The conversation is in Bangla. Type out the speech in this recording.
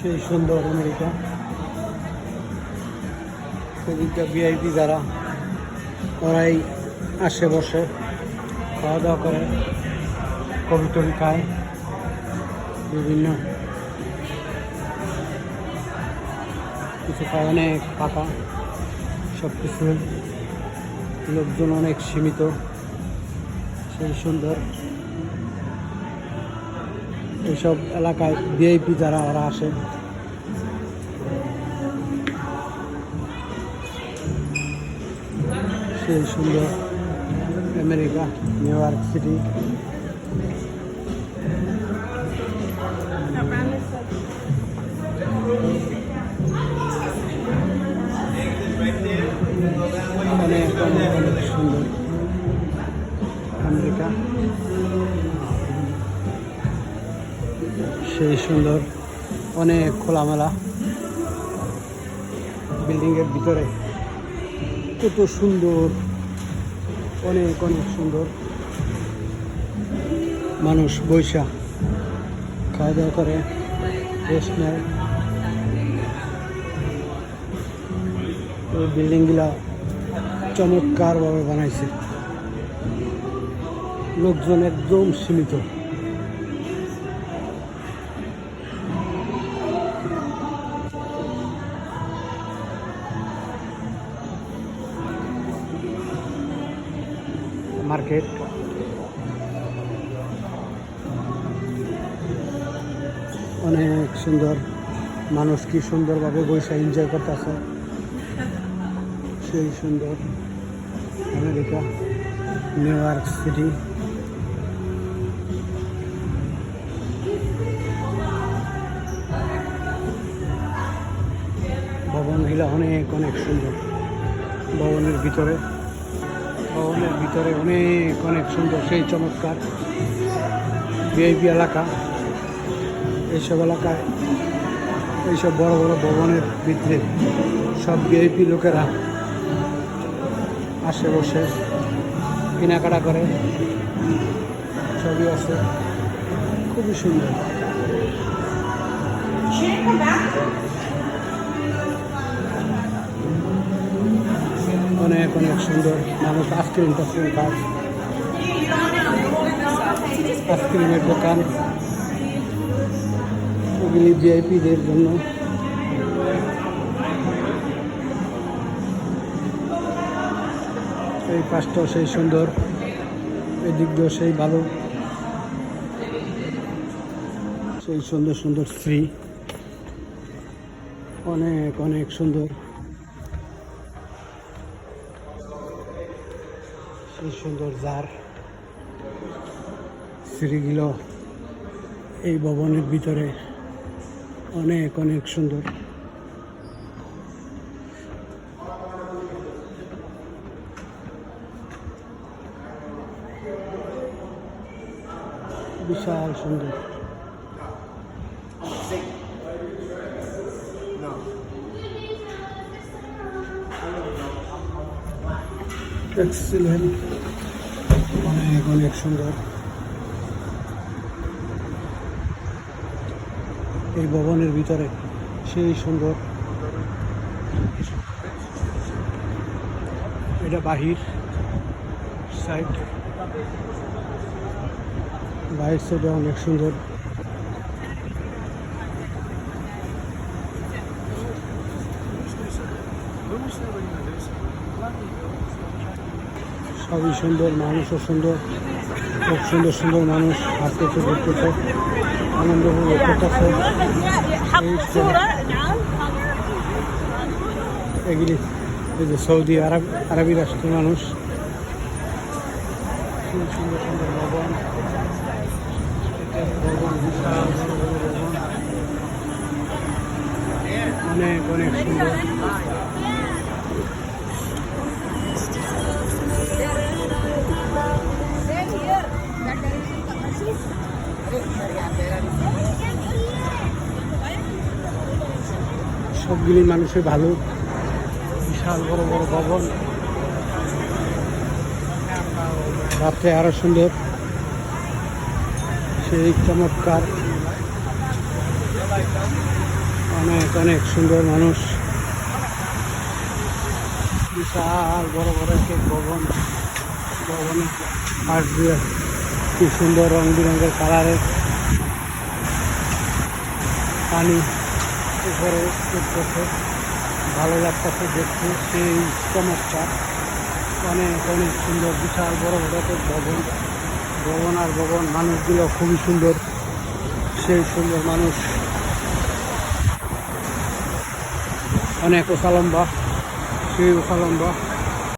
সেই সুন্দর আমেরিকা। সেদিকটা ভিআইপি যারা ওরাই আসে বসে খাওয়া দাওয়া করে, কবি টবি খায়, বিভিন্ন কিছু খায়, অনেক ফাঁকা সব কিছু, লোকজন অনেক সীমিত, সেই সুন্দর। এইসব এলাকায় ভিআইপি যারা ওরা আসে। সেই সুন্দর আমেরিকা, নিউ ইয়র্ক সিটি। অনেক অনেক অনেক সুন্দর আমেরিকা, সেই সুন্দর। অনেক খোলামেলা, বিল্ডিংয়ের ভিতরে কত সুন্দর, অনেক অনেক সুন্দর। মানুষ বৈশা খাওয়া দাওয়া করে, রেস্ট নেয়। এই বিল্ডিংগুলা চমৎকারভাবে বানাইছে, লোকজন একদম সীমিত। মার্কেট, অনেক সুন্দর। মানুষ কি সুন্দরভাবে বসে এনজয় করতেছে, সেই সুন্দর আমেরিকা, নিউ ইয়র্ক সিটি। ভবনগুলো অনেক অনেক সুন্দর। ভবনের ভিতরে অনেক অনেক সুন্দর, সেই চমৎকার ভিআইপি এলাকা। এইসব এলাকায়, এইসব বড় বড় ভবনের ভিতরে সব ভিআইপি লোকেরা আসে বসে কেনাকাটা করে, সবই আছে, খুবই সুন্দর। অনেক অনেক সুন্দর। মানুষ আইসক্রিম টাইসক্রিম খায়, আইসক্রিমের দোকান, ওগুলি ভিআইপিদের জন্য। এই পাশটাও সেই সুন্দর, এই দিক দিয়েও সেই ভালো, সেই সুন্দর সুন্দর স্ত্রী, অনেক অনেক সুন্দর, সেই সুন্দর জার সিঁড়িগুলো এই ভবনের ভিতরে অনেক অনেক সুন্দর। বিশাল সুন্দর। এক্সিলেন্ট, অনেক অনেক সুন্দর। এই ভবনের ভিতরে সেই সুন্দর। এটা বাহির সাইড, বাহির সাইডে অনেক সুন্দর। সবই সুন্দর, মানুষও সুন্দর, খুব সুন্দর সুন্দর মানুষ হাঁটতেছে, ঘুরতেছে, আনন্দ উপভোগ করতেছে। এগুলি এই যে সৌদি আরবি রাষ্ট্রের মানুষ। সুন্দর সুন্দর ভবন, বিশাল বড় বড় ভবন, অনেক অনেক সুন্দর। সবগুলি মানুষের ভালো, বিশাল বড় বড় ভবন, রাত্রে আরো সুন্দর, সেই চমৎকার। অনেক অনেক সুন্দর মানুষ, বিশাল বড় বড় এক এক ভবন, ভবনের পাশ দিয়ে কি সুন্দর রং বেরঙের কালারের পানি উপরে উঠতেছে, ভালো লাগতেছে দেখতে, সেই চমৎকার। অনেক অনেক সুন্দর, বিশাল বড় বড় এক এক ভবন, ভবন আর ভবন, মানুষগুলো খুবই সুন্দর, সেই সুন্দর মানুষ, অনেক উঁচা লম্বা, সেই উঁচা লম্বা।